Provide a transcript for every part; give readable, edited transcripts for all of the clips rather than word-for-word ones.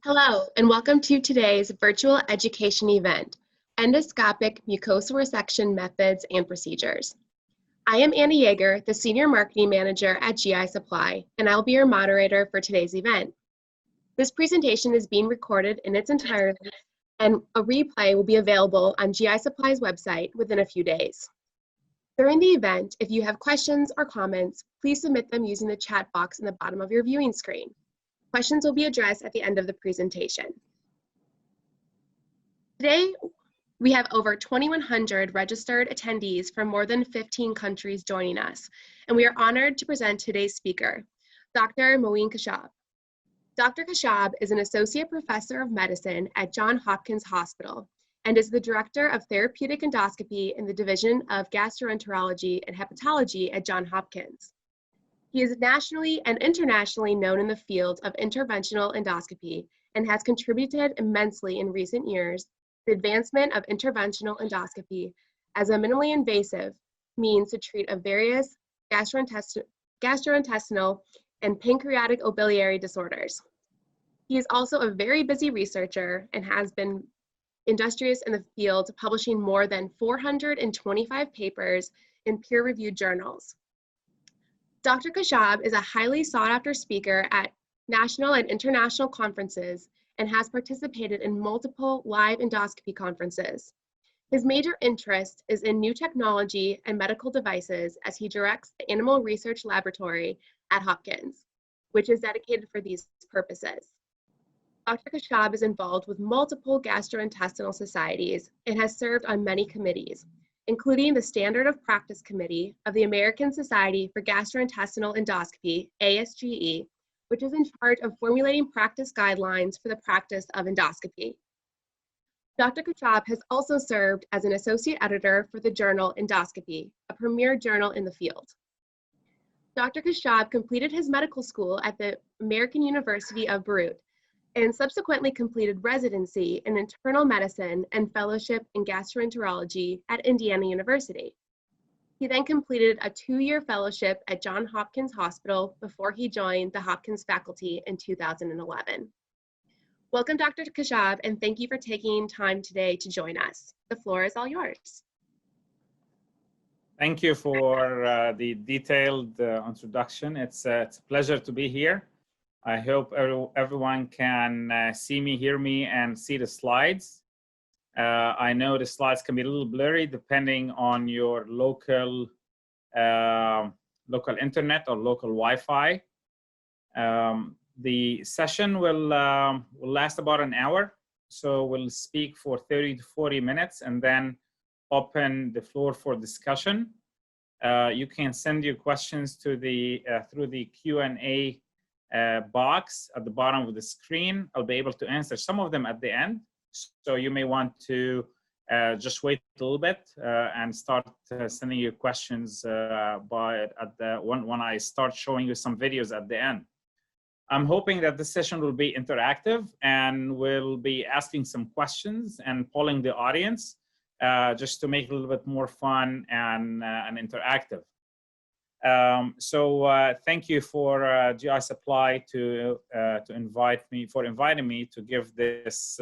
Hello, and welcome to today's virtual education event, Endoscopic Mucosal Resection Methods and Procedures. I am Anna Yeager, the Senior Marketing Manager at GI Supply, and I'll be your moderator for today's event. This presentation is being recorded in its entirety, and a replay will be available on GI Supply's website within a few days. During the event, if you have questions or comments, please submit them using the chat box in the bottom of your viewing screen. Questions will be addressed at the end of the presentation. Today, we have over 2,100 registered attendees from more than 15 countries joining us, and we are honored to present today's speaker, Dr. Mouen Khashab. Dr. Khashab is an Associate Professor of Medicine at Johns Hopkins Hospital and is the Director of Therapeutic Endoscopy in the Division of Gastroenterology and Hepatology at Johns Hopkins. He is nationally and internationally known in the field of interventional endoscopy and has contributed immensely in recent years to the advancement of interventional endoscopy as a minimally invasive means to treat of various gastrointestinal and pancreatic biliary disorders. He is also a very busy researcher and has been industrious in the field, publishing more than 425 papers in peer-reviewed journals. Dr. Khashab is a highly sought-after speaker at national and international conferences and has participated in multiple live endoscopy conferences. His major interest is in new technology and medical devices as he directs the Animal Research Laboratory at Hopkins, which is dedicated for these purposes. Dr. Khashab is involved with multiple gastrointestinal societies and has served on many committees, including the Standard of Practice Committee of the American Society for Gastrointestinal Endoscopy, ASGE, which is in charge of formulating practice guidelines for the practice of endoscopy. Dr. Khashab has also served as an associate editor for the journal Endoscopy, a premier journal in the field. Dr. Khashab completed his medical school at the American University of Beirut and subsequently completed residency in internal medicine and fellowship in gastroenterology at Indiana University. He then completed a 2-year fellowship at Johns Hopkins Hospital before he joined the Hopkins faculty in 2011. Welcome, Dr. Khashab, and thank you for taking time today to join us. The floor is all yours. Thank you for the detailed introduction. It's a pleasure to be here. I hope everyone can see me, hear me, and see the slides. I know the slides can be a little blurry depending on your local internet or local Wi-Fi. The session will last about an hour, so we'll speak for 30 to 40 minutes and then open the floor for discussion. You can send your questions to through the Q&A box at the bottom of the screen. I'll be able to answer some of them at the end. So you may want to just wait a little bit and start sending your questions when I start showing you some videos at the end. I'm hoping that this session will be interactive and we'll be asking some questions and polling the audience just to make it a little bit more fun and interactive. Thank you for GI Supply to inviting me to give this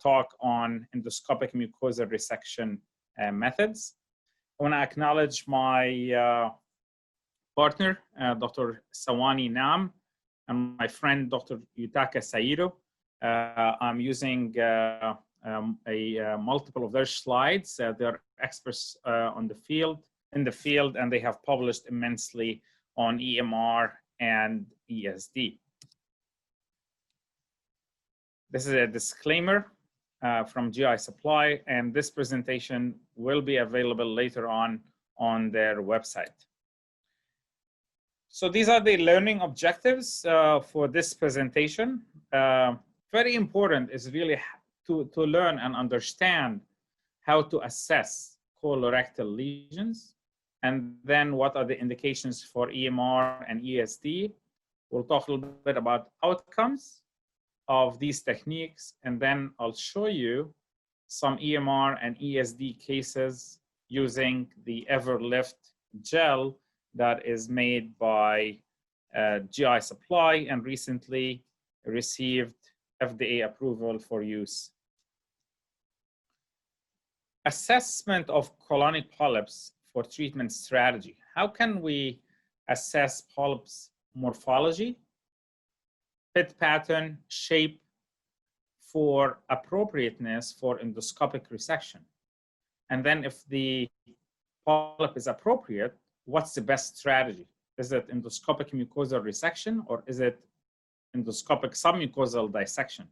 talk on endoscopic mucosal resection methods. I want to acknowledge my partner, Dr. Sawani Nam, and my friend, Dr. Yutaka Sairo. I'm using multiple of their slides. They're experts in the field, and they have published immensely on EMR and ESD. This is a disclaimer from GI Supply, and this presentation will be available later on their website. So these are the learning objectives for this presentation. Very important is really to learn and understand how to assess colorectal lesions, and then what are the indications for EMR and ESD. We'll talk a little bit about outcomes of these techniques, and then I'll show you some EMR and ESD cases using the Everlift gel that is made by GI Supply and recently received FDA approval for use. Assessment of colonic polyps for treatment strategy. How can we assess polyps morphology, pit pattern, shape for appropriateness for endoscopic resection? And then if the polyp is appropriate, what's the best strategy? Is it endoscopic mucosal resection or is it endoscopic submucosal dissection?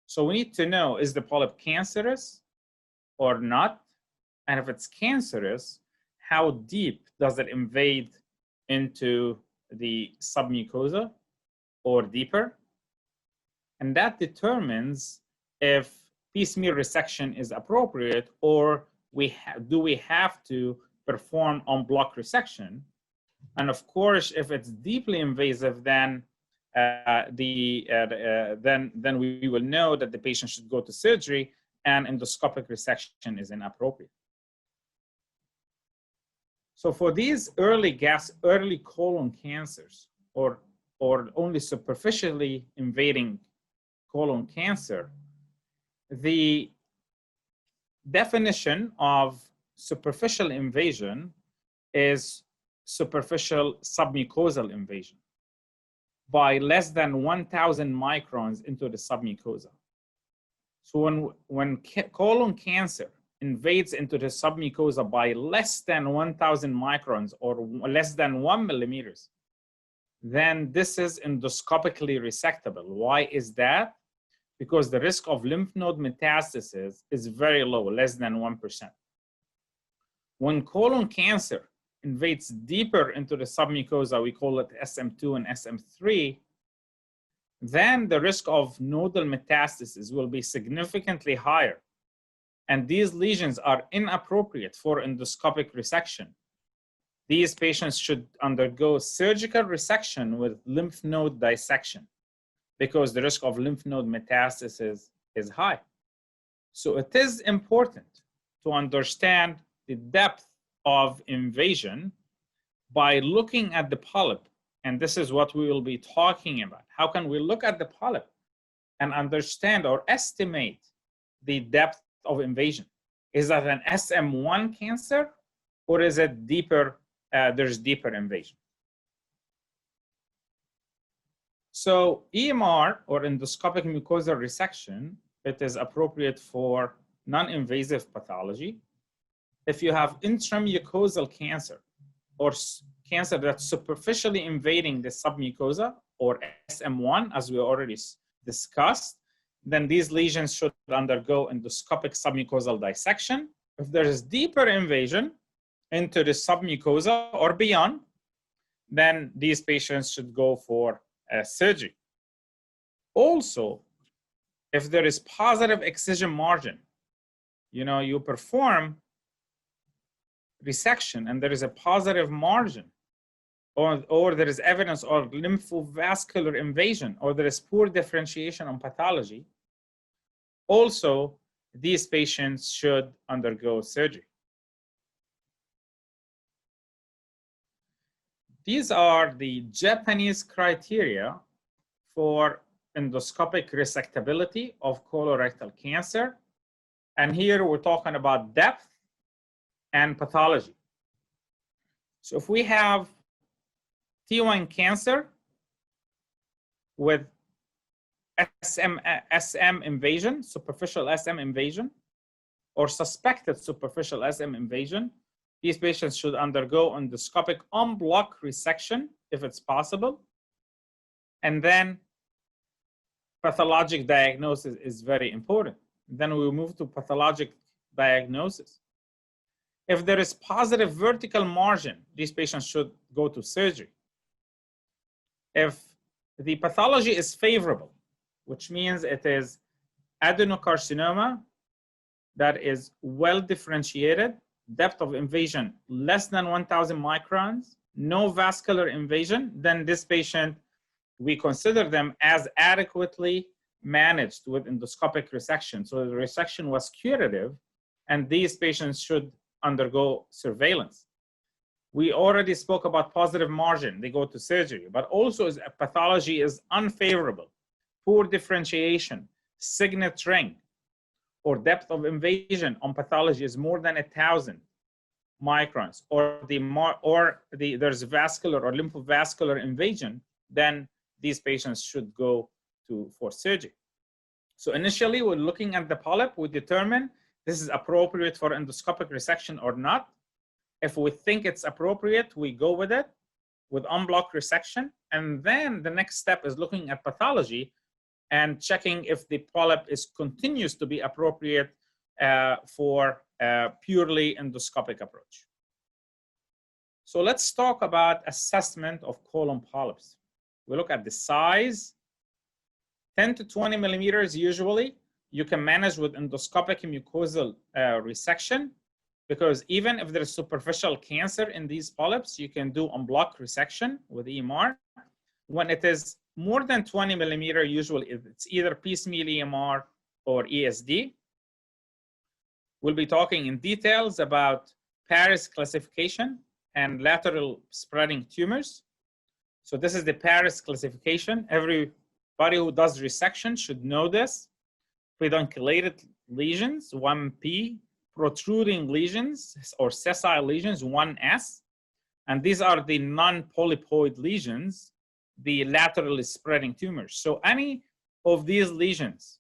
So we need to know, is the polyp cancerous or not? And if it's cancerous, how deep does it invade into the submucosa or deeper? And that determines if piecemeal resection is appropriate, or do we have to perform en bloc resection? And of course, if it's deeply invasive, then we will know that the patient should go to surgery, and endoscopic resection is inappropriate. So for these early colon cancers, or only superficially invading colon cancer, the definition of superficial invasion is superficial submucosal invasion by less than 1,000 microns into the submucosa. So when colon cancer invades into the submucosa by less than 1,000 microns or less than 1 millimeters, then this is endoscopically resectable. Why is that? Because the risk of lymph node metastasis is very low, less than 1%. When colon cancer invades deeper into the submucosa, we call it SM2 and SM3, then the risk of nodal metastasis will be significantly higher. And these lesions are inappropriate for endoscopic resection. These patients should undergo surgical resection with lymph node dissection because the risk of lymph node metastasis is high. So it is important to understand the depth of invasion by looking at the polyp. And this is what we will be talking about. How can we look at the polyp and understand or estimate the depth of invasion? Is that an SM1 cancer, or is it deeper? There's deeper invasion. So EMR, or endoscopic mucosal resection, it is appropriate for non-invasive pathology. If you have intramucosal cancer or cancer that's superficially invading the submucosa, or SM1, as we already discussed, then these lesions should undergo endoscopic submucosal dissection. If there is deeper invasion into the submucosa or beyond, then these patients should go for surgery. Also, if there is positive excision margin, you perform resection and there is a positive margin, or there is evidence of lymphovascular invasion, or there is poor differentiation on pathology, also these patients should undergo surgery. These are the Japanese criteria for endoscopic resectability of colorectal cancer. And here we're talking about depth and pathology. So if we have T1 cancer with SM invasion, superficial SM invasion, or suspected superficial SM invasion, these patients should undergo endoscopic en bloc resection if it's possible. And then pathologic diagnosis is very important. Then we move to pathologic diagnosis. If there is positive vertical margin, these patients should go to surgery. If the pathology is favorable, which means it is adenocarcinoma that is well differentiated, depth of invasion less than 1,000 microns, no vascular invasion, then this patient, we consider them as adequately managed with endoscopic resection. So the resection was curative, and these patients should undergo surveillance. We already spoke about positive margin, they go to surgery, but also if pathology is unfavorable, poor differentiation, signet ring, or depth of invasion on pathology is more than 1,000 microns, or there's vascular or lymphovascular invasion, then these patients should go for surgery. So initially, we're looking at the polyp. We determine this is appropriate for endoscopic resection or not. If we think it's appropriate, we go with it with en-bloc resection. And then the next step is looking at pathology and checking if the polyp continues to be appropriate for a purely endoscopic approach. So let's talk about assessment of colon polyps. We look at the size, 10 to 20 millimeters usually. You can manage with endoscopic mucosal resection, because even if there's superficial cancer in these polyps, you can do en-bloc resection with EMR. When it is more than 20 millimeter, usually it's either piecemeal EMR or ESD. We'll be talking in details about Paris classification and lateral spreading tumors. So this is the Paris classification. Everybody who does resection should know this. Pedunculated lesions, 1P, protruding lesions or sessile lesions, 1S. And these are the non-polypoid lesions, the laterally spreading tumors. So any of these lesions,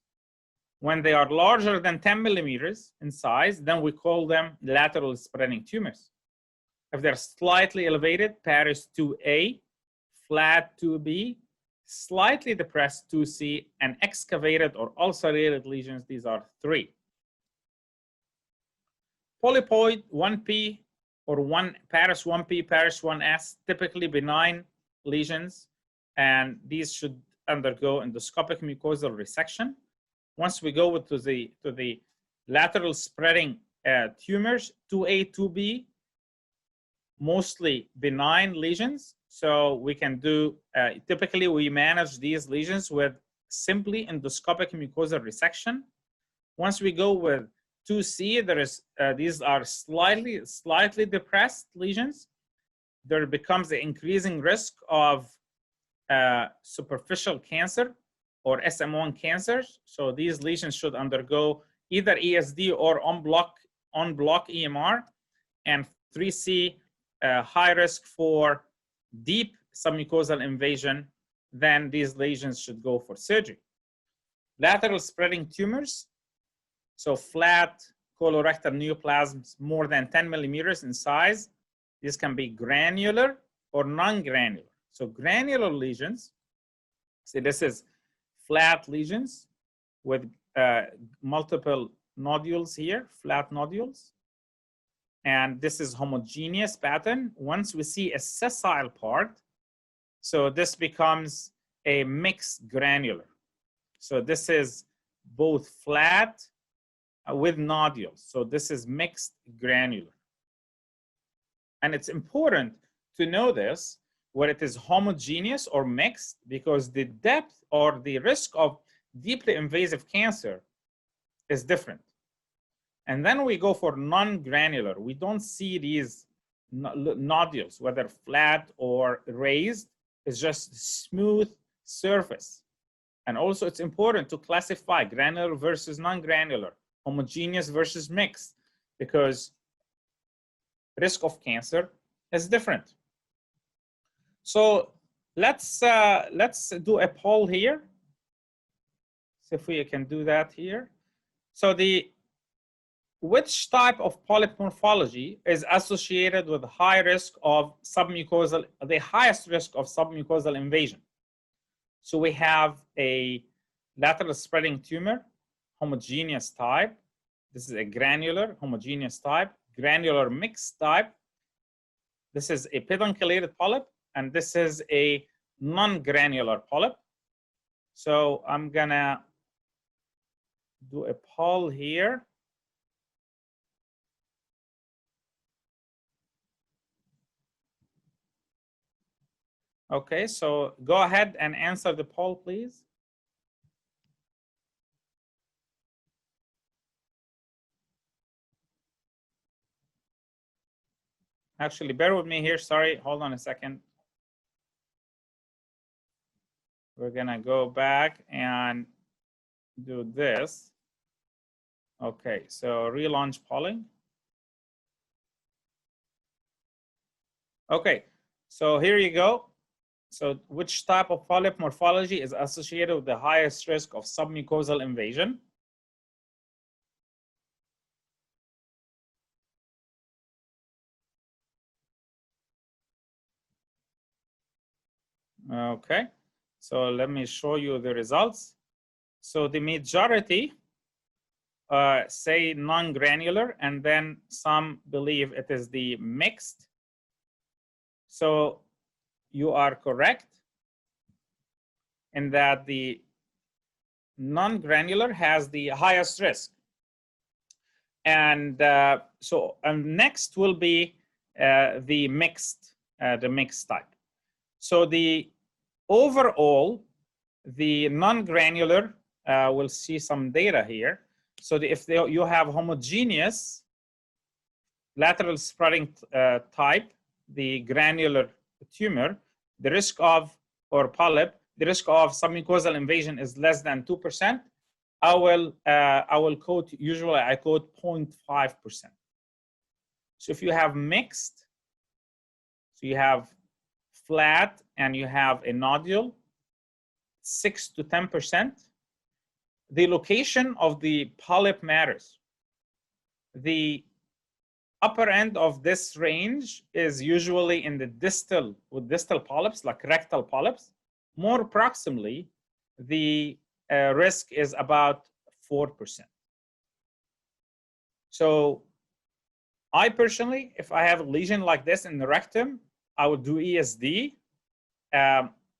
when they are larger than 10 millimeters in size, then we call them lateral spreading tumors. If they're slightly elevated, Paris 2A, flat 2B, slightly depressed 2C, and excavated or ulcerated lesions, these are 3. Polypoid 1P or Paris 1P, Paris 1S, typically benign lesions, and these should undergo endoscopic mucosal resection. Once we go to the lateral spreading tumors, 2A, 2B, mostly benign lesions. So we can do, typically we manage these lesions with simply endoscopic mucosal resection. Once we go with 2C, these are slightly depressed lesions. There becomes an increasing risk of superficial cancer or SM1 cancers. So these lesions should undergo either ESD or en-bloc EMR. And 3C, high risk for deep submucosal invasion, then these lesions should go for surgery. Lateral spreading tumors, so flat colorectal neoplasms more than 10 millimeters in size. This can be granular or non-granular. So granular lesions, see this is flat lesions with multiple nodules here, flat nodules. And this is homogeneous pattern. Once we see a sessile part, so this becomes a mixed granular. So this is both flat with nodules. So this is mixed granular. And it's important to know this, where it is homogeneous or mixed, because the depth or the risk of deeply invasive cancer is different. And then we go for non-granular. We don't see these nodules, whether flat or raised. It's just smooth surface. And also it's important to classify granular versus non-granular, homogeneous versus mixed, because risk of cancer is different. So let's do a poll here. See if we can do that here. So which type of polyp morphology is associated with high risk of submucosal, the highest risk of submucosal invasion? So we have a lateral spreading tumor, homogeneous type. This is a granular homogeneous type, granular mixed type. This is a pedunculated polyp, and this is a non-granular polyp. So I'm gonna do a poll here. Okay, so go ahead and answer the poll, please. Actually, bear with me here. Sorry, hold on a second. we're gonna go back and do this. Okay, so relaunch polling. Okay, so here you go. So which type of polyp morphology is associated with the highest risk of submucosal invasion? Okay, so let me show you the results. So the majority say non-granular, and then some believe it is the mixed. So you are correct in that the non-granular has the highest risk. And next will be the mixed type. So the overall, the non-granular, we'll see some data here. So if you have homogeneous lateral spreading type, the granular tumor, the risk of, or polyp, the risk of submucosal invasion is less than 2%. I will quote, usually I quote 0.5%. So if you have mixed, so you have flat and you have a nodule, 6 to 10%. The location of the polyp matters. The upper end of this range is usually in the distal, with distal polyps, like rectal polyps. More proximally, the risk is about 4%. So I personally, if I have a lesion like this in the rectum, I would do ESD.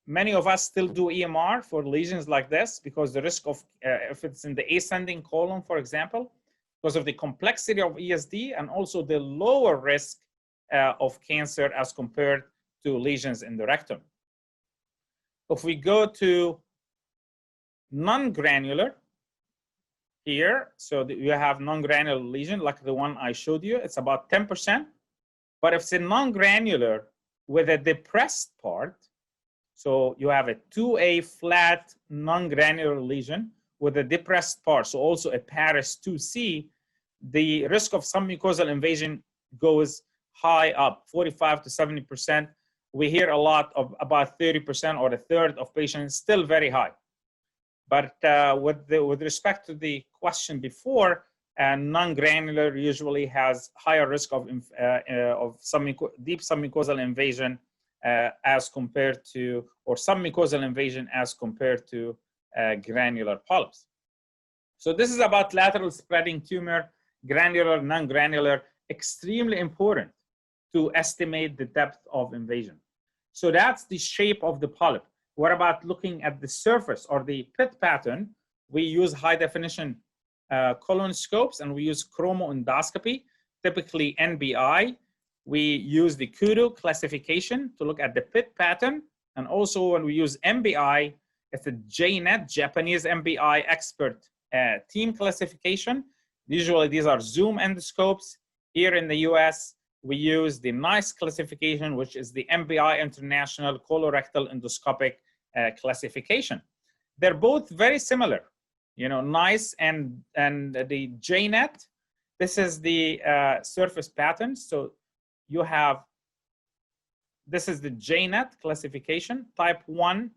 Many of us still do EMR for lesions like this because the risk of, if it's in the ascending colon, for example, because of the complexity of ESD and also the lower risk of cancer as compared to lesions in the rectum. If we go to non-granular here, so you have non-granular lesion like the one I showed you, it's about 10%. But if it's a non-granular with a depressed part, so you have a 2A flat non-granular lesion with a depressed part, so also a Paris 2C, the risk of submucosal invasion goes high up, 45 to 70%. We hear a lot of about 30% or a third of patients, still very high. But with respect to the question before, non-granular usually has higher risk of deep submucosal invasion as compared to, or submucosal invasion as compared to granular polyps. So this is about lateral spreading tumor, granular, non-granular, extremely important to estimate the depth of invasion. So that's the shape of the polyp. What about looking at the surface or the pit pattern? We use high definition colonoscopes and we use chromoendoscopy, typically NBI. We use the Kudo classification to look at the pit pattern. And also when we use MBI, it's a JNet, Japanese MBI expert team classification. Usually these are Zoom endoscopes. Here in the US, we use the NICE classification, which is the MBI International Colorectal Endoscopic classification. They're both very similar. You know, NICE and the JNet, this is the surface pattern. So you have, this is the JNet classification, type 1,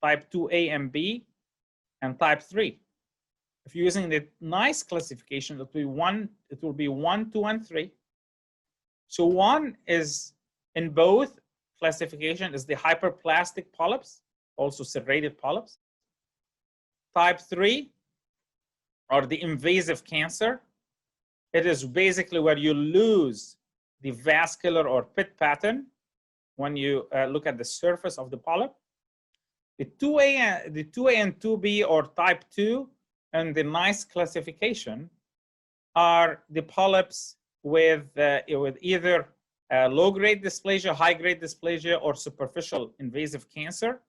type 2A and B, and type 3. If you're using the NICE classification, it will be 1, 2, and 3. So 1 is in both classification is the hyperplastic polyps, also serrated polyps. Type 3 or the invasive cancer. It is basically where you lose the vascular or pit pattern when you look at the surface of the polyp. The 2A and 2B or type 2 and the NICE classification are the polyps with either low-grade dysplasia, high-grade dysplasia, or superficial invasive cancer.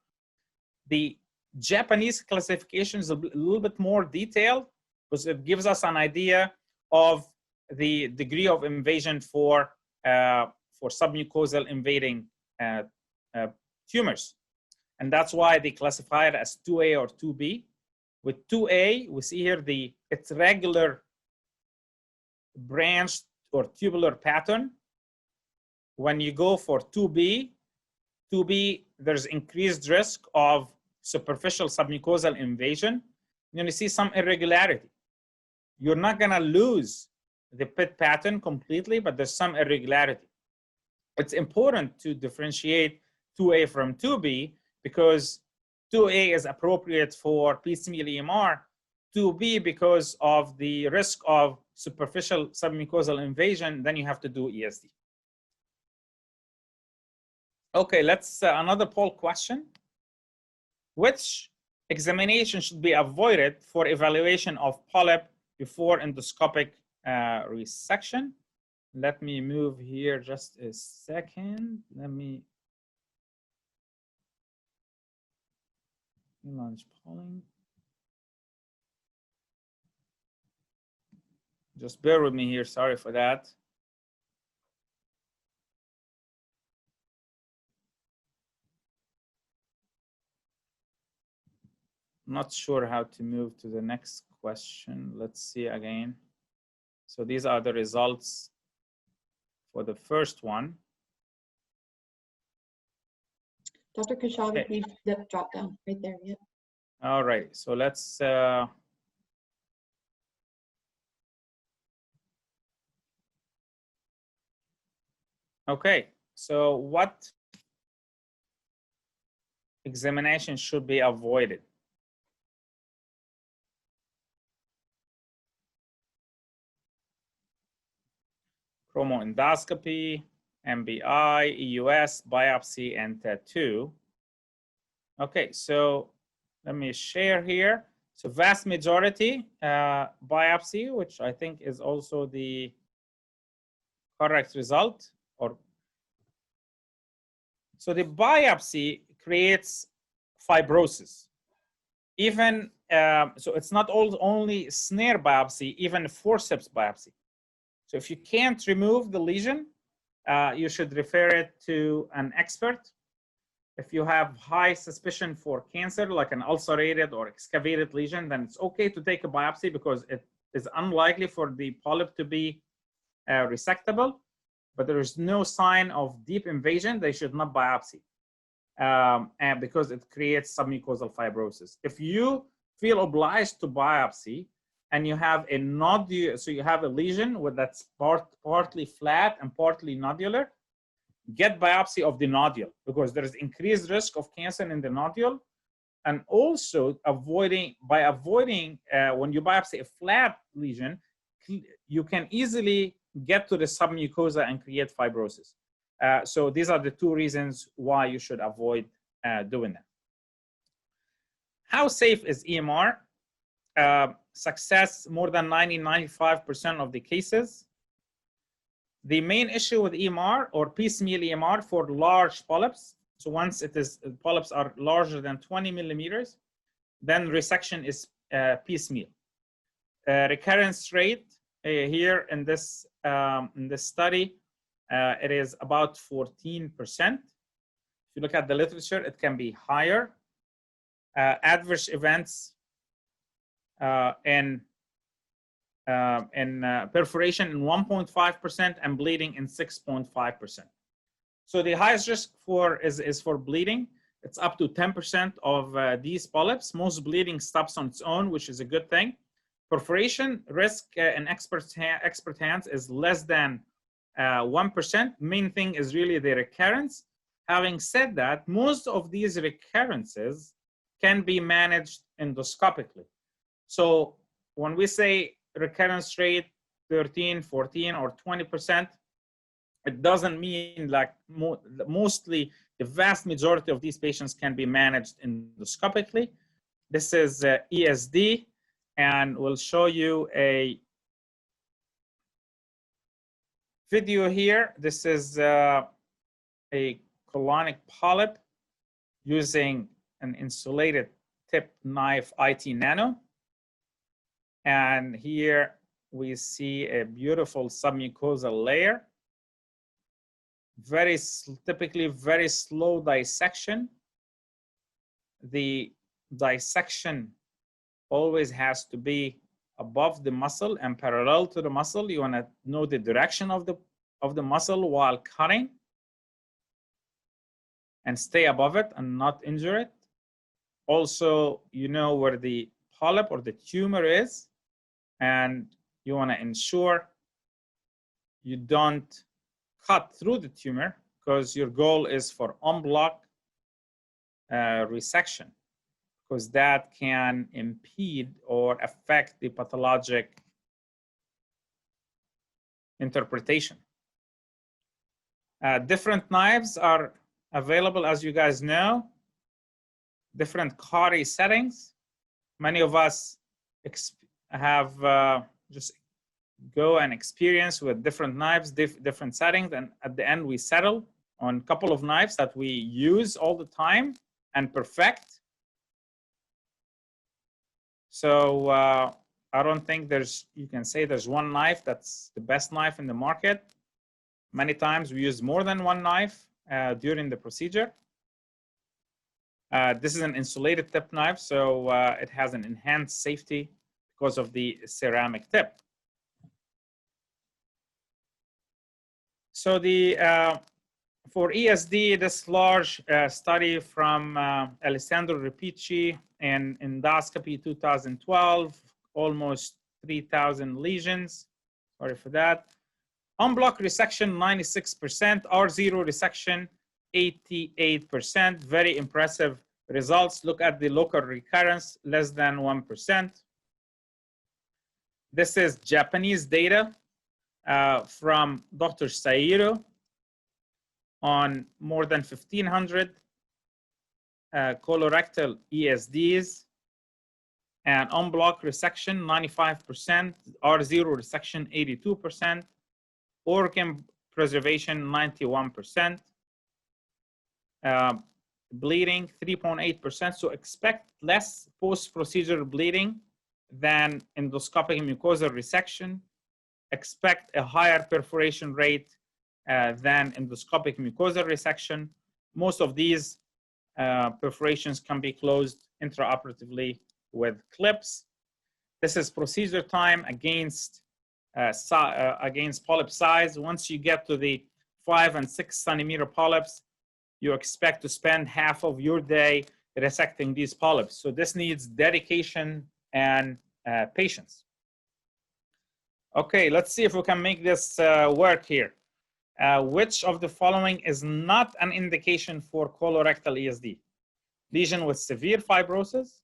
The Japanese classification is a little bit more detailed because it gives us an idea of the degree of invasion for submucosal invading tumors. And that's why they classify it as 2A or 2B. With 2A, we see here its regular branched or tubular pattern. When you go for 2B, there's increased risk of superficial submucosal invasion. You're gonna see some irregularity. You're not gonna lose the pit pattern completely, but there's some irregularity. It's important to differentiate 2A from 2B because 2A is appropriate for piecemeal EMR, 2B because of the risk of superficial submucosal invasion, then you have to do ESD. Okay, let's another poll question. Which examination should be avoided for evaluation of polyp before endoscopic resection? Let me move here just a second. Let me launch polling. Just bear with me here, sorry for that. Not sure how to move to the next question. Let's see again. So these are the results for the first one. Dr. Khashab, if you drop down right there, yeah. All right, so let's okay, so what examination should be avoided? Chromoendoscopy, MBI, EUS, biopsy, and tattoo. Okay, so let me share here. So vast majority biopsy, which I think is also the correct result. So the biopsy creates fibrosis. Even so, it's not only snare biopsy, even forceps biopsy. So if you can't remove the lesion, you should refer it to an expert. If you have high suspicion for cancer, like an ulcerated or excavated lesion, then it's okay to take a biopsy because it is unlikely for the polyp to be resectable, but there is no sign of deep invasion, they should not biopsy and because it creates submucosal fibrosis. If you feel obliged to biopsy, and you have a nodule, so you have a lesion that's partly flat and partly nodular, get biopsy of the nodule because there is increased risk of cancer in the nodule. And also by avoiding when you biopsy a flat lesion, you can easily get to the submucosa and create fibrosis. So these are the two reasons why you should avoid doing that. How safe is EMR? Success more than 90-95% of the cases. The main issue with EMR or piecemeal EMR for large polyps, so once polyps are larger than 20 millimeters, then resection is piecemeal. Recurrence rate here in this study, it is about 14%. If you look at the literature, it can be higher. Adverse events in perforation in 1.5% and bleeding in 6.5%. So the highest risk is for bleeding. It's up to 10% of these polyps. Most bleeding stops on its own, which is a good thing. Perforation risk in expert hands is less than 1%. Main thing is really the recurrence. Having said that, most of these recurrences can be managed endoscopically. So when we say recurrence rate 13, 14, or 20%, it doesn't mean like mostly the vast majority of these patients can be managed endoscopically. This is ESD, and we'll show you a video here. This is a colonic polyp using an insulated tip knife IT Nano. And here we see a beautiful submucosal layer. Typically very slow dissection. the dissection always has to be above the muscle and parallel to the muscle. You want to know the direction of the muscle while cutting and stay above it and not injure it. Also, you know where the polyp or the tumor is, and you want to ensure you don't cut through the tumor, because your goal is for en bloc resection, because that can impede or affect the pathologic interpretation. Different knives are available, as you guys know, different CARI settings. Many of us have just go and experience with different knives, different settings, and at the end we settle on a couple of knives that we use all the time and perfect. So I don't think you can say there's one knife that's the best knife in the market. Many times we use more than one knife during the procedure. This is an insulated tip knife, so it has an enhanced safety because of the ceramic tip. So for ESD, this large study from Alessandro Ripicci in Endoscopy 2012, almost 3,000 lesions. Sorry for that. En bloc resection, 96%. R0 resection, 88%. Very impressive results. Look at the local recurrence, less than 1%. This is Japanese data from Dr. Sairo on more than 1,500 colorectal ESDs, and en bloc resection 95%, R0 resection 82%, organ preservation 91%, bleeding 3.8%. So expect less post-procedure bleeding than endoscopic mucosal resection. Expect a higher perforation rate than endoscopic mucosal resection. Most of these perforations can be closed intraoperatively with clips. This is procedure time against polyp size. Once you get to the 5 and 6 centimeter polyps, you expect to spend half of your day resecting these polyps. So this needs dedication and patience. Okay, let's see if we can make this work here. Which of the following is not an indication for colorectal ESD? Lesion with severe fibrosis,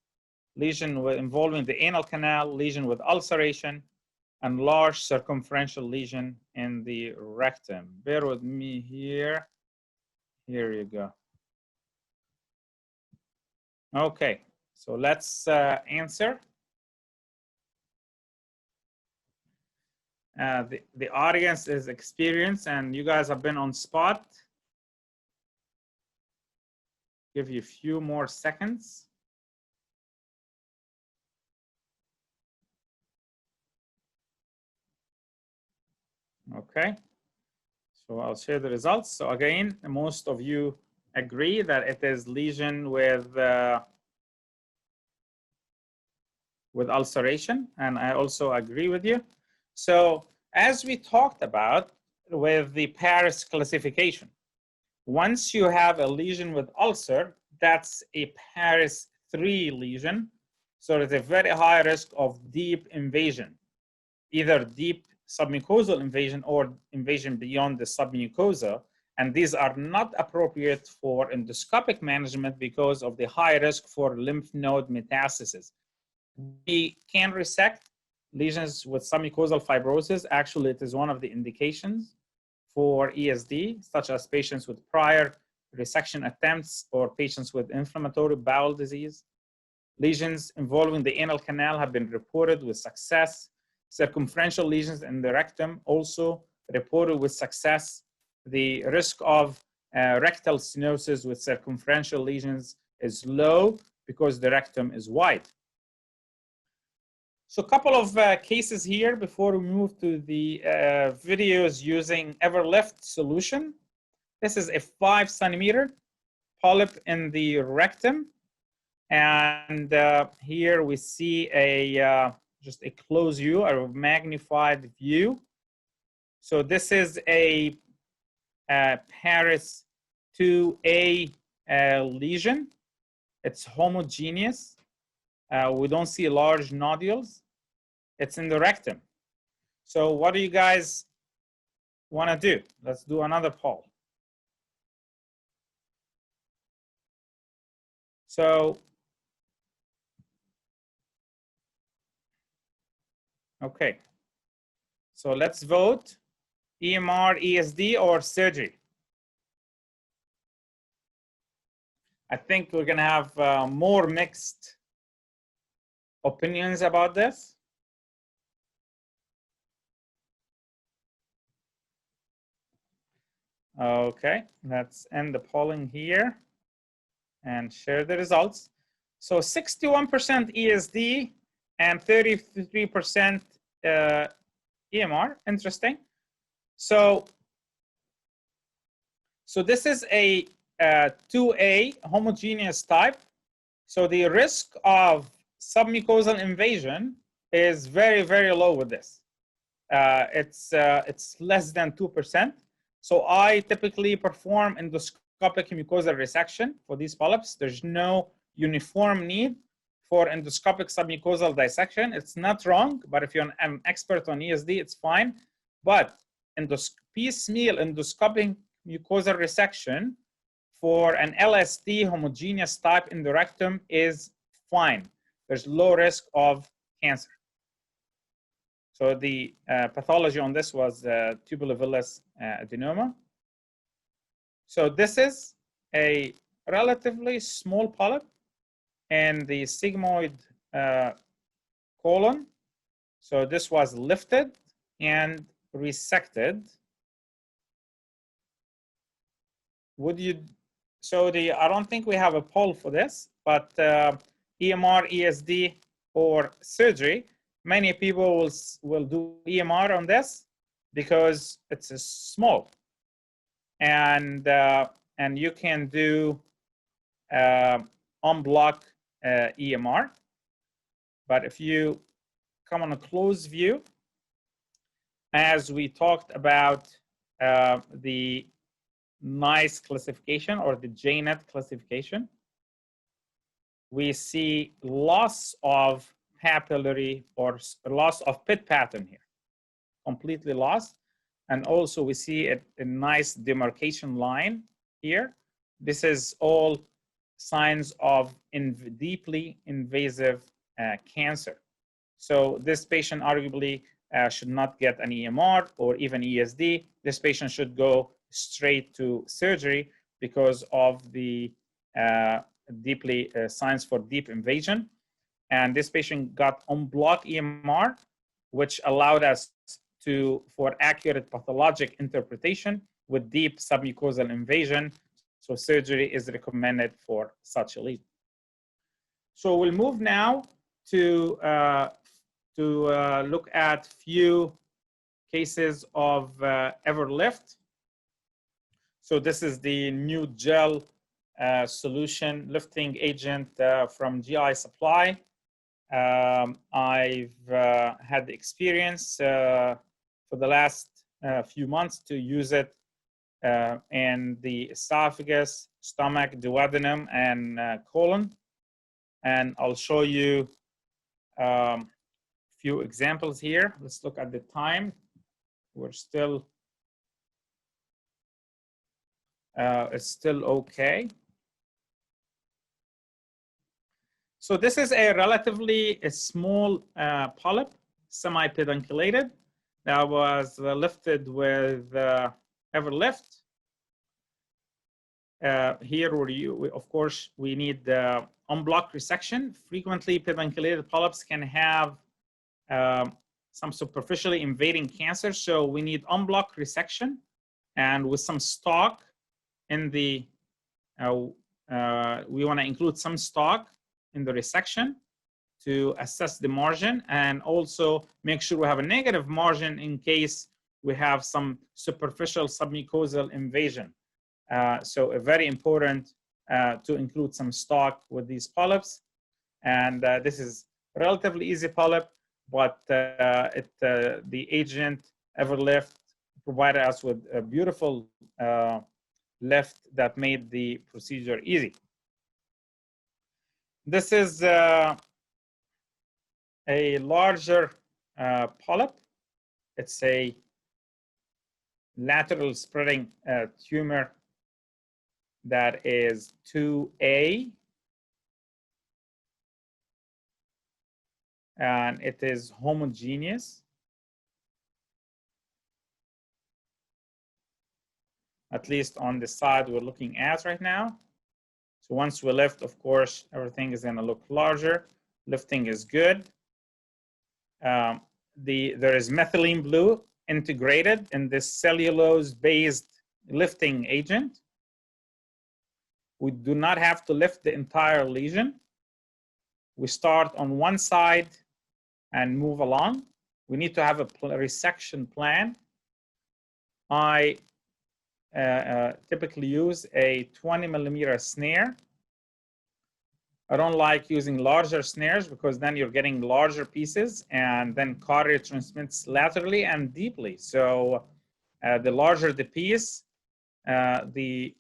lesion involving the anal canal, lesion with ulceration, and large circumferential lesion in the rectum. Bear with me here. Here you go. Okay, so let's answer. The audience is experienced, and you guys have been on spot. Give you a few more seconds. Okay, so I'll share the results. So again, most of you agree that it is lesion with ulceration, and I also agree with you. So as we talked about with the Paris classification, once you have a lesion with ulcer, that's a Paris 3 lesion. So there's a very high risk of deep invasion, either deep submucosal invasion or invasion beyond the submucosa. And these are not appropriate for endoscopic management because of the high risk for lymph node metastasis. We can resect lesions with submucosal fibrosis. Actually, it is one of the indications for ESD, such as patients with prior resection attempts or patients with inflammatory bowel disease. Lesions involving the anal canal have been reported with success. Circumferential lesions in the rectum also reported with success. The risk of rectal stenosis with circumferential lesions is low because the rectum is wide. So a couple of cases here before we move to the videos using Everlift solution. This is a 5 centimeter polyp in the rectum. And here we see just a close view, a magnified view. So this is a Paris 2A lesion. It's homogeneous. We don't see large nodules. It's in the rectum. So what do you guys want to do? Let's do another poll. So, okay. So let's vote EMR, ESD, or surgery. I think we're going to have more mixed opinions about this. Okay, let's end the polling here and share the results. So 61% ESD and 33% EMR. Interesting. So this is a 2A homogeneous type. So the risk of submucosal invasion is very, very low with this. It's less than 2%. So I typically perform endoscopic mucosal resection for these polyps. There's no uniform need for endoscopic submucosal dissection. It's not wrong, but if you're an expert on ESD, it's fine. But piecemeal endoscopic mucosal resection for an LST homogeneous type in the rectum is fine. There's low risk of cancer. So the pathology on this was tubulovillous adenoma. So this is a relatively small polyp in the sigmoid colon. So this was lifted and resected. I don't think we have a poll for this, but EMR, ESD, or surgery, many people will do EMR on this because it's small, and you can do on-block EMR. But if you come on a close view, as we talked about the NICE classification or the JNET classification, we see loss of papillary or loss of pit pattern here, completely lost. And also we see a nice demarcation line here. This is all signs of deeply invasive cancer. So this patient arguably should not get an EMR or even ESD. This patient should go straight to surgery because of the deeply signs for deep invasion. And this patient got on-block EMR, which allowed us for accurate pathologic interpretation with deep submucosal invasion. So surgery is recommended for such a lead. So we'll move now to look at few cases of Everlift. So this is the new gel solution lifting agent from GI Supply. I've had the experience for the last few months to use it in the esophagus, stomach, duodenum, and colon. And I'll show you a few examples here. Let's look at the time. We're still, it's still okay. So this is a relatively small polyp, semi-pedunculated, that was lifted with Everlift. Here, of course, we need on-block resection. Frequently, pedunculated polyps can have some superficially invading cancer, so we need on-block resection, and with some stock in the, we want to include some stock in the resection to assess the margin, and also make sure we have a negative margin in case we have some superficial submucosal invasion. So a very important to include some stock with these polyps. And this is relatively easy polyp, but the agent Everlift provided us with a beautiful lift that made the procedure easy. This is a larger polyp. It's a lateral spreading tumor that is 2A, and it is homogeneous. At least on the side we're looking at right now. So once we lift, of course, everything is going to look larger. Lifting is good. There is methylene blue integrated in this cellulose-based lifting agent. We do not have to lift the entire lesion. We start on one side and move along. We need to have a resection plan. I typically use a 20mm snare. I don't like using larger snares because then you're getting larger pieces, and then cautery transmits laterally and deeply. So the larger the piece, the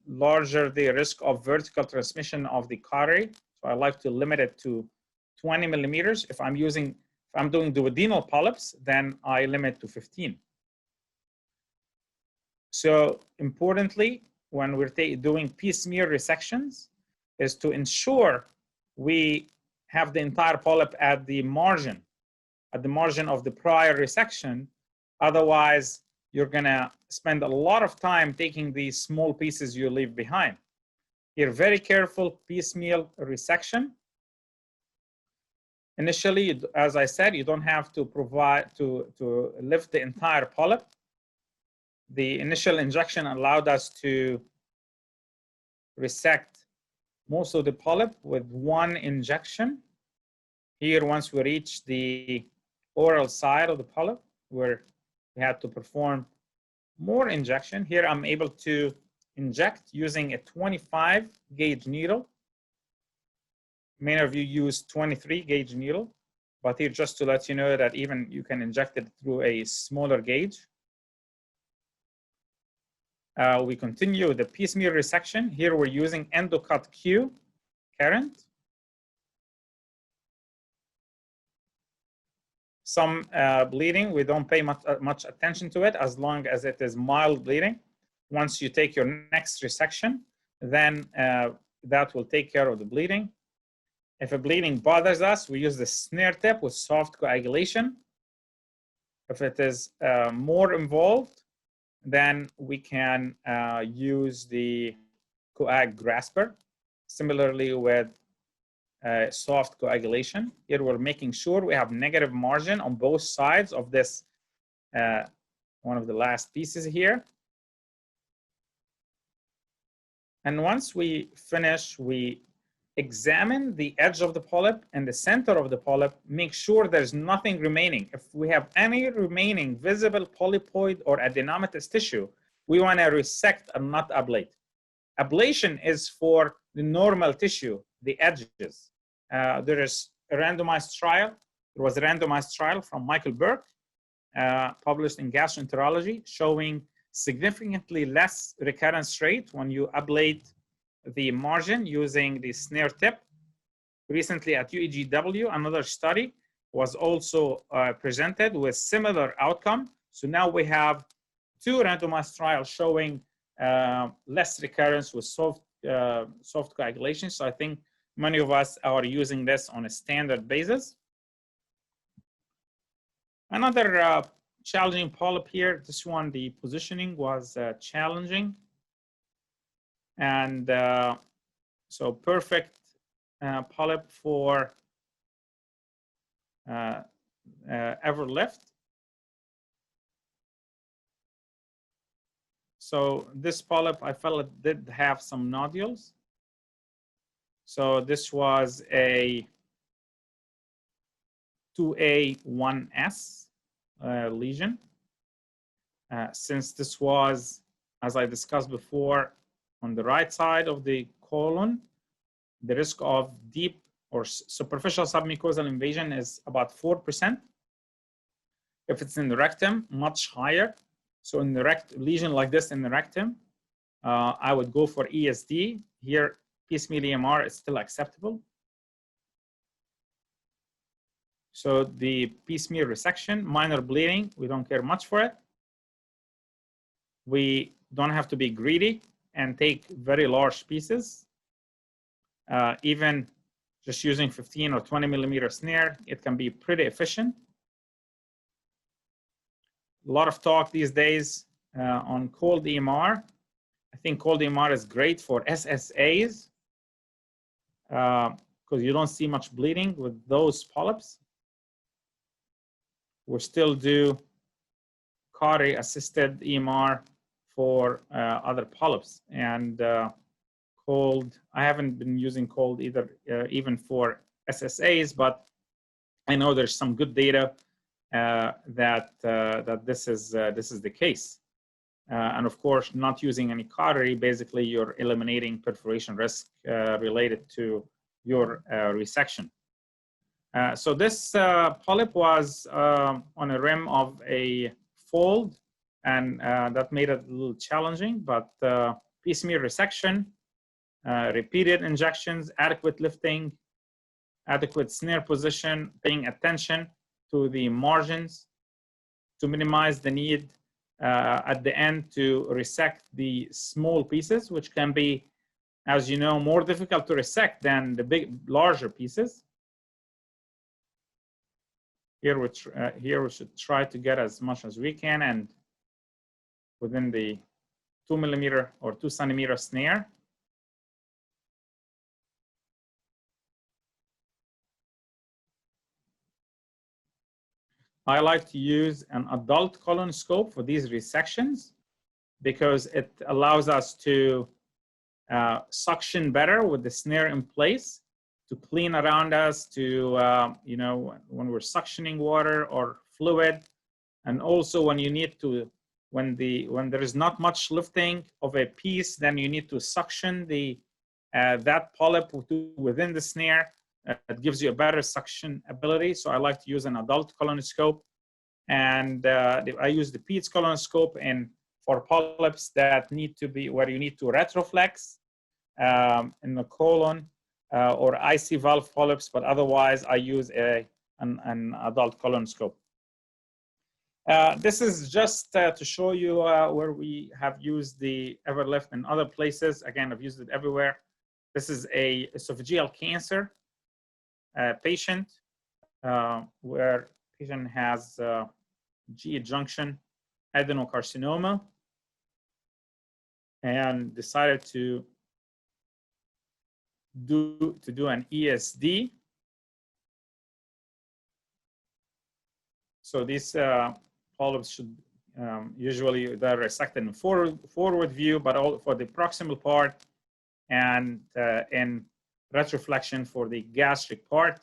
larger the risk of vertical transmission of the cautery. So I like to limit it to 20mm. If I'm doing duodenal polyps, then I limit to 15. So importantly, when we're doing piecemeal resections, is to ensure we have the entire polyp at the margin of the prior resection. Otherwise, you're gonna spend a lot of time taking these small pieces you leave behind. Here, very careful piecemeal resection. Initially, as I said, you don't have to lift the entire polyp. The initial injection allowed us to resect most of the polyp with one injection. Here, once we reach the oral side of the polyp, where we had to perform more injection, here I'm able to inject using a 25 gauge needle. Many of you use 23 gauge needle, but here just to let you know that even you can inject it through a smaller gauge. We continue with the piecemeal resection. Here we're using endocut Q current. Some bleeding, we don't pay much attention to it as long as it is mild bleeding. Once you take your next resection, then that will take care of the bleeding. If a bleeding bothers us, we use the snare tip with soft coagulation. If it is more involved, then we can use the coag grasper. Similarly with soft coagulation. Here we're making sure we have negative margin on both sides of this, one of the last pieces here. And once we finish, we examine the edge of the polyp and the center of the polyp, make sure there's nothing remaining. If we have any remaining visible polypoid or adenomatous tissue, we want to resect and not ablate. Ablation is for the normal tissue, the edges. There is a randomized trial. There was a randomized trial from Michael Burke, published in Gastroenterology, showing significantly less recurrence rate when you ablate the margin using the snare tip. Recently at UEGW, another study was also presented with similar outcome. So now we have two randomized trials showing less recurrence with soft coagulation. So I think many of us are using this on a standard basis. Another challenging polyp here, this one, the positioning was challenging. And so perfect polyp for Everlift. So this polyp, I felt it did have some nodules. So this was a 2A1S lesion. Since this was, as I discussed before, on the right side of the colon, the risk of deep or superficial submucosal invasion is about 4%. If it's in the rectum, much higher. So in the lesion like this in the rectum, I would go for ESD. Here, piecemeal EMR is still acceptable. So the piecemeal resection, minor bleeding, we don't care much for it. We don't have to be greedy and take very large pieces. Even just using 15 or 20 millimeter snare, it can be pretty efficient. A lot of talk these days on cold EMR. I think cold EMR is great for SSAs because you don't see much bleeding with those polyps. We still do cautery-assisted EMR for other polyps. And cold, I haven't been using cold either, even for SSAs, but I know there's some good data that this is the case. And of course, not using any cautery, basically you're eliminating perforation risk related to your resection. So this polyp was on a rim of a fold, and that made it a little challenging, but piecemeal resection, repeated injections, adequate lifting, adequate snare position, paying attention to the margins to minimize the need at the end to resect the small pieces, which can be, as you know, more difficult to resect than the larger pieces. Here we should try to get as much as we can and within the 2 millimeter or 2 centimeter snare. I like to use an adult colonoscope for these resections because it allows us to suction better with the snare in place, to clean around us, to, you know, when we're suctioning water or fluid, and also when you need to, when there is not much lifting of a piece, then you need to suction that polyp within the snare. It gives you a better suction ability. So I like to use an adult colonoscope, and I use the Pete's colonoscope and for polyps that need to be where you need to retroflex in the colon or IC valve polyps, but otherwise I use an adult colonoscope. This is just to show you where we have used the Everlift in other places. Again, I've used it everywhere. This is a esophageal cancer patient where patient has GE junction adenocarcinoma and decided to do an ESD. So these polyps should usually they're resected in forward view, but all for the proximal part and in retroflexion for the gastric part.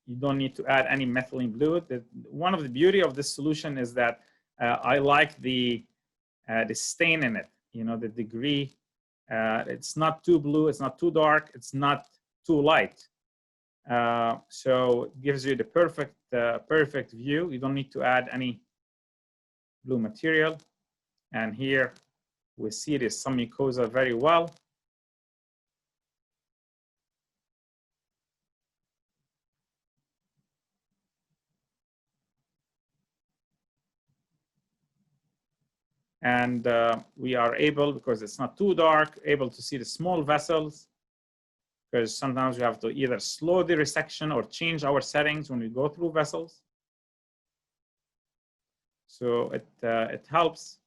You don't need to add any methylene blue. One of the beauty of this solution is that I like the stain in it. You know, the degree. It's not too blue. It's not too dark. It's not too light. So it gives you the perfect view. You don't need to add any blue material. And here we see this submucosa very well. And we are able, because it's not too dark, able to see the small vessels, because sometimes we have to either slow the resection or change our settings when we go through vessels. So it helps.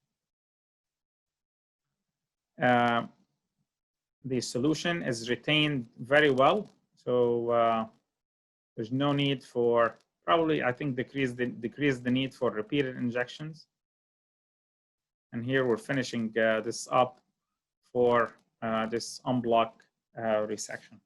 The solution is retained very well. So there's no need for, probably, I think, decrease the need for repeated injections. And here we're finishing this up for this unblock resection.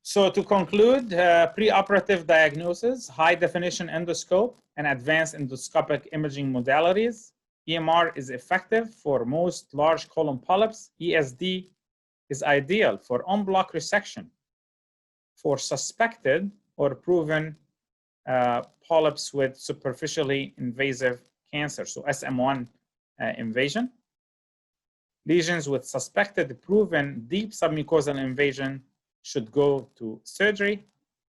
So to conclude, preoperative diagnosis, high definition endoscope and advanced endoscopic imaging modalities. EMR is effective for most large colon polyps. ESD is ideal for en-bloc resection for suspected or proven polyps with superficially invasive cancer, so SM1 invasion. Lesions with suspected proven deep submucosal invasion should go to surgery.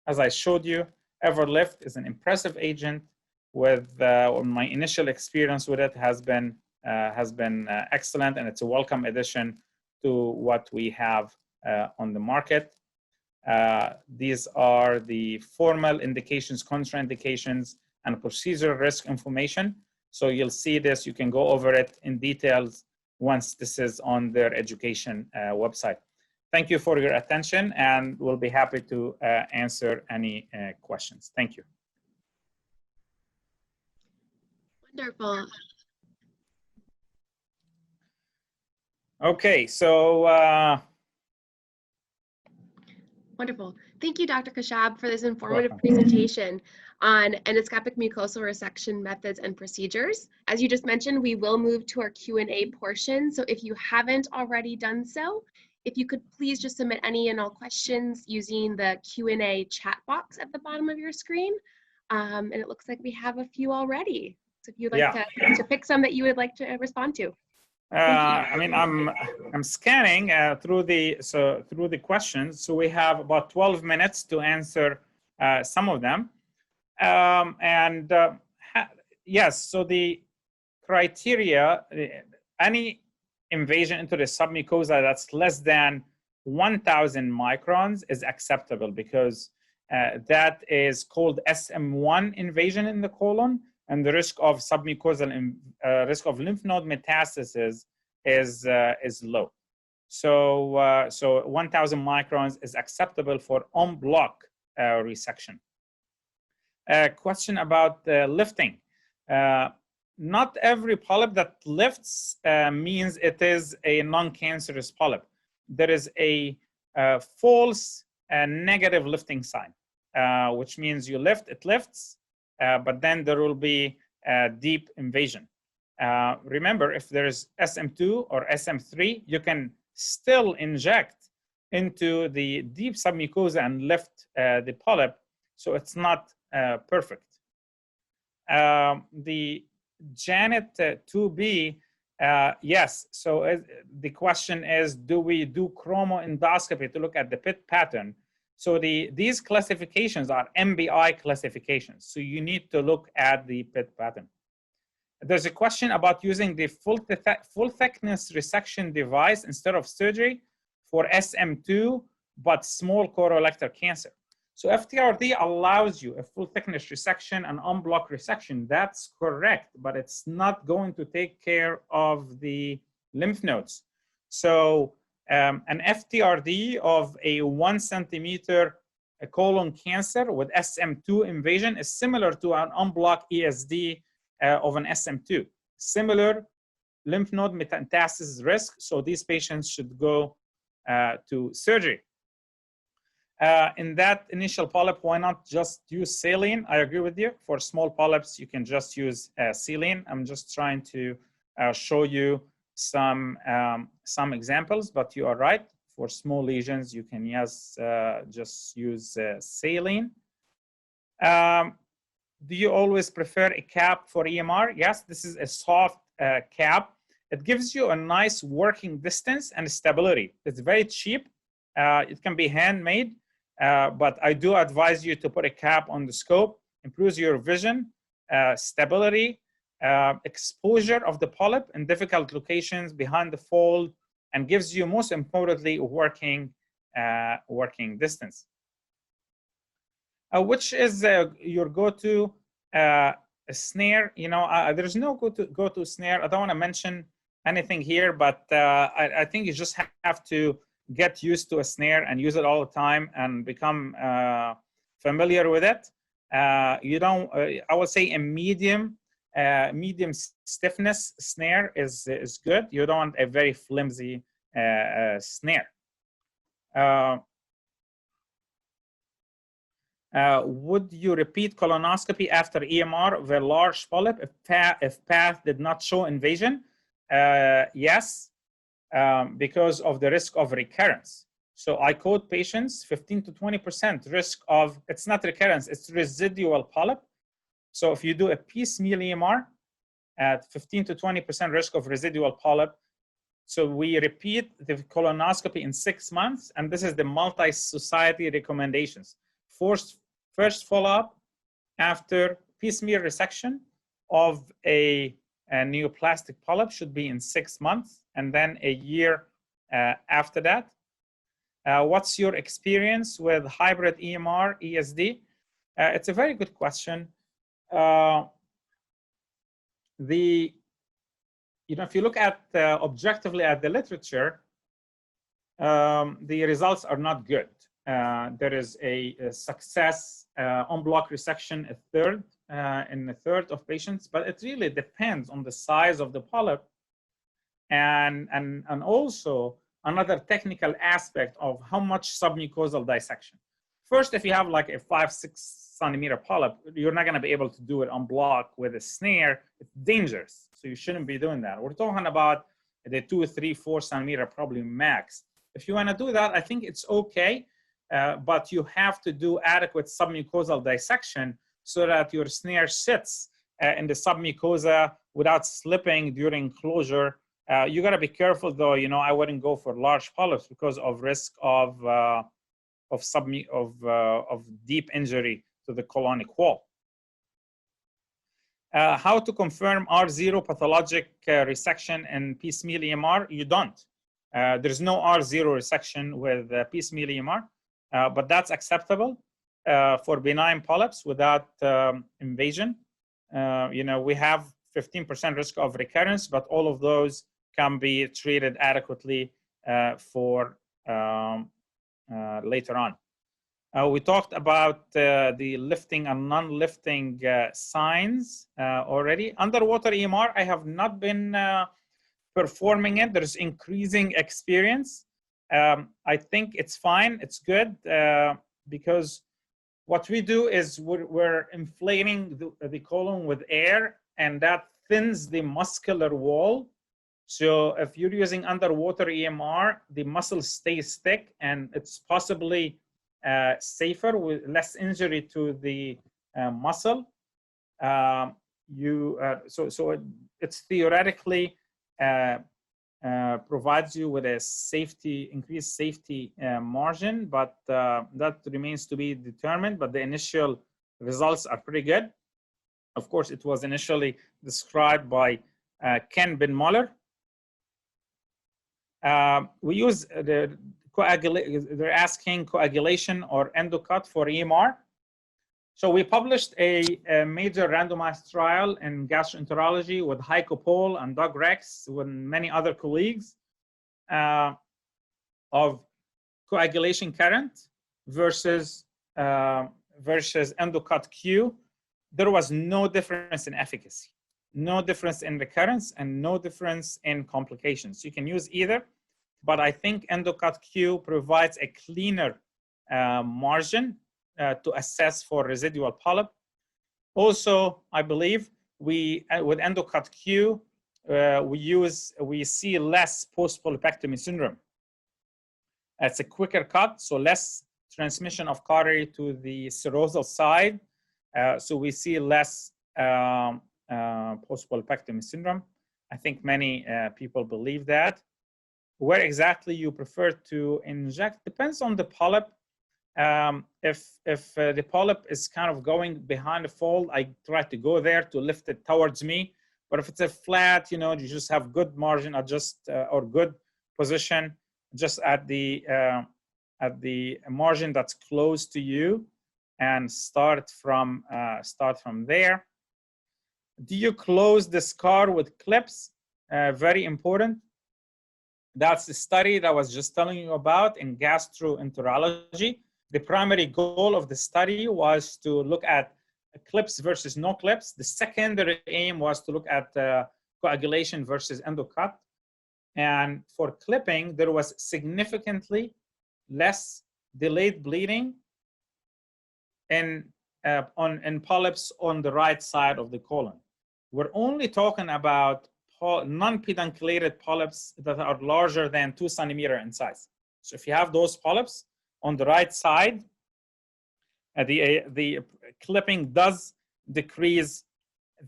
As I showed you, Everlift is an impressive agent with my initial experience with it has been excellent, and it's a welcome addition to what we have on the market. These are the formal indications, contraindications, and procedure risk information. So you'll see this, you can go over it in details once this is on their education website. Thank you for your attention, and we'll be happy to answer any questions. Thank you. Wonderful. Okay, so Wonderful. Thank you, Dr. Khashab, for this informative presentation on endoscopic mucosal resection methods and procedures. As you just mentioned, we will move to our Q&A portion. So if you haven't already done so, if you could please just submit any and all questions using the Q&A chat box at the bottom of your screen. And it looks like we have a few already. So if you'd like to pick some that you would like to respond to. I mean, I'm scanning through the questions. So we have about 12 minutes to answer some of them. Yes, so the criteria, any invasion into the submucosa that's less than 1,000 microns is acceptable, because that is called SM1 invasion in the colon, and the risk of submucosal risk of lymph node metastasis is low. So 1,000 microns is acceptable for en-bloc resection. Question about lifting. Not every polyp that lifts means it is a non-cancerous polyp. There is a false negative lifting sign, which means you lift, it lifts, but then there will be deep invasion. Remember, if there's SM2 or SM3, you can still inject into the deep submucosa and lift the polyp, so it's not perfect. The Janet 2B, yes, so the question is, do we do chromoendoscopy to look at the pit pattern? So these classifications are MBI classifications, so you need to look at the pit pattern. There's a question about using the full thickness resection device instead of surgery for SM2, but small colorectal cancer. So FTRD allows you a full thickness resection and en-bloc resection. That's correct, but it's not going to take care of the lymph nodes. So an FTRD of a 1 centimeter colon cancer with SM2 invasion is similar to an en-bloc ESD of an SM2. Similar lymph node metastasis risk, so these patients should go to surgery. In that initial polyp, why not just use saline? I agree with you. For small polyps, you can just use saline. I'm just trying to show you some examples, but you are right. For small lesions, you can just use saline. Do you always prefer a cap for EMR? Yes, this is a soft cap. It gives you a nice working distance and stability. It's very cheap. It can be handmade. But I do advise you to put a cap on the scope, improves your vision, stability, exposure of the polyp in difficult locations behind the fold, and gives you, most importantly, working distance. Which is your go-to snare? You know, there's no go-to snare. I don't want to mention anything here, but I think you just have to get used to a snare and use it all the time and become familiar with it. You don't, I would say a medium stiffness snare is good. You don't want a very flimsy snare. Would you repeat colonoscopy after EMR of a large polyp if path did not show invasion? Yes, because of the risk of recurrence. So I quote patients 15 to 20% risk of, it's not recurrence, it's residual polyp. So if you do a piecemeal EMR at 15 to 20% risk of residual polyp, so we repeat the colonoscopy in 6 months, and this is the multi-society recommendations. First follow-up after piecemeal resection of a neoplastic polyp should be in 6 months, and then a year after that. What's your experience with hybrid EMR, ESD? It's a very good question. If you look at objectively at the literature, the results are not good. There is a success on block resection in a third of patients, but it really depends on the size of the polyp and also another technical aspect of how much submucosal dissection. First, if you have like a 5-6 centimeter polyp, you're not going to be able to do it on block with a snare. It's dangerous, so you shouldn't be doing that. We're talking about the 2, 3, 4 centimeter probably max. If you want to do that, I think it's okay. But you have to do adequate submucosal dissection so that your snare sits in the submucosa without slipping during closure. You got to be careful though. I wouldn't go for large polyps because of risk of deep injury to the colonic wall. How to confirm R0 pathologic resection in piecemeal EMR? You don't. There's no R0 resection with piecemeal EMR. But that's acceptable for benign polyps without invasion. We have 15% risk of recurrence, but all of those can be treated adequately for later on. We talked about the lifting and non-lifting signs already. Underwater EMR, I have not been performing it. There's increasing experience. I think it's fine, it's good, because what we do is we're inflating the colon with air, and that thins the muscular wall. So if you're using underwater EMR, the muscle stays thick, and it's possibly safer with less injury to the muscle. So it's theoretically provides you with a increased safety margin, but that remains to be determined. But the initial results are pretty good. Of course, it was initially described by Ken Ben Muller. We use they're asking coagulation or endocut for EMR. So we published a major randomized trial in gastroenterology with Heiko Pohl and Doug Rex with many other colleagues of coagulation current versus endocut Q. There was no difference in efficacy, no difference in recurrence, and no difference in complications. You can use either, but I think endocut Q provides a cleaner margin to assess for residual polyp. Also, I believe with endocut Q, we see less post-polypectomy syndrome. It's a quicker cut, so less transmission of cautery to the serosal side. So we see less post-polypectomy syndrome. I think many people believe that. Where exactly you prefer to inject depends on the polyp. If the polyp is kind of going behind the fold, I try to go there to lift it towards me. But if it's a flat, you just have good margin adjust or good position just at the margin that's close to you, and start from there. Do you close the scar with clips? Very important. That's the study that I was just telling you about in gastroenterology. The primary goal of the study was to look at clips versus no clips. The secondary aim was to look at coagulation versus endocut. And for clipping, there was significantly less delayed bleeding in polyps on the right side of the colon. We're only talking about non-pedunculated polyps that are larger than 2 centimeters in size. So if you have those polyps on the right side, the clipping does decrease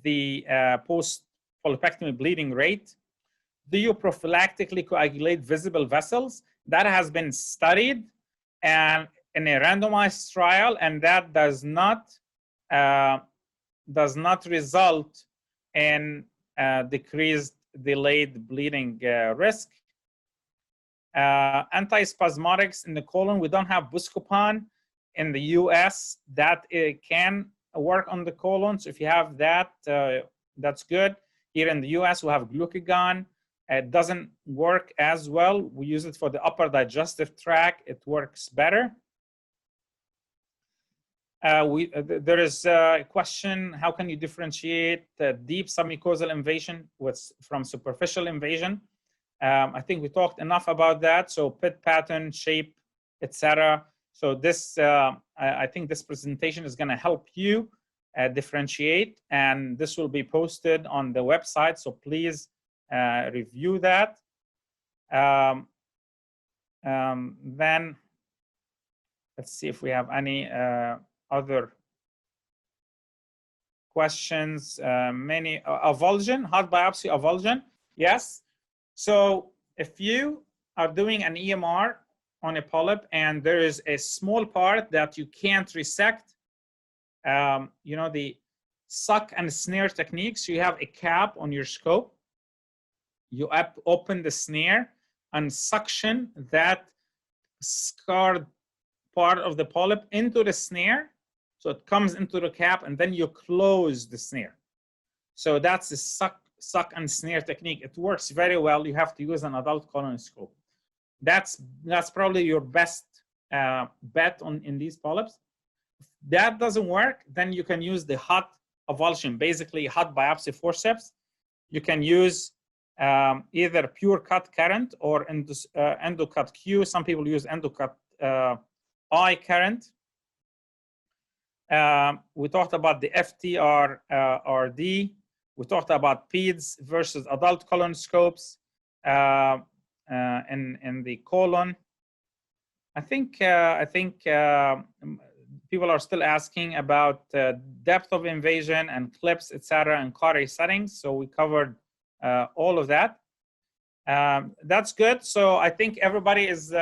the post-polypectomy bleeding rate. Do you prophylactically coagulate visible vessels? That has been studied and in a randomized trial, and that does not result in decreased delayed bleeding risk. Antispasmodics in the colon, we don't have Buscopan in the US that it can work on the colon. So if you have that, that's good. Here in the US, we have glucagon. It doesn't work as well. We use it for the upper digestive tract. It works better. There is a question, how can you differentiate deep submucosal invasion from superficial invasion? I think we talked enough about that. So pit pattern, shape, etc. So this, I think this presentation is going to help you differentiate, and this will be posted on the website. So please review that. Then let's see if we have any other questions. Many avulsion, hot biopsy avulsion. Yes. So if you are doing an EMR on a polyp and there is a small part that you can't resect, you know, the suck and snare techniques, you have a cap on your scope. You open the snare and suction that scarred part of the polyp into the snare. So it comes into the cap and then you close the snare. So that's the suck and snare technique. It works very well. You have to use an adult colonoscope. That's probably your best bet in these polyps. If that doesn't work, then you can use the hot avulsion, basically hot biopsy forceps. You can use either pure cut current or endocut Q. Some people use endocut I current. We talked about the FTR-RD. We talked about PEDS versus adult colonoscopes in the colon. I think people are still asking about depth of invasion and clips, etc., and Caury settings. So we covered all of that. That's good. So I think everybody is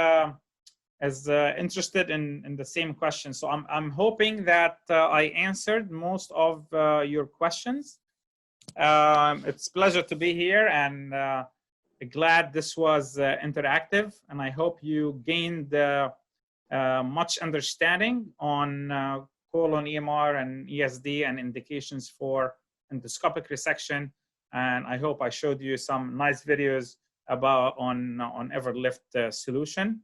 interested in the same question. So I'm hoping that I answered most of your questions. It's a pleasure to be here, and glad this was interactive, and I hope you gained much understanding on colon EMR and ESD and indications for endoscopic resection. And I hope I showed you some nice videos about on Everlift solution.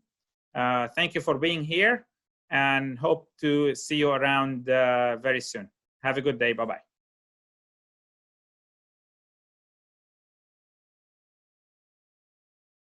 Thank you for being here, and hope to see you around very soon. Have a good day. Bye-bye.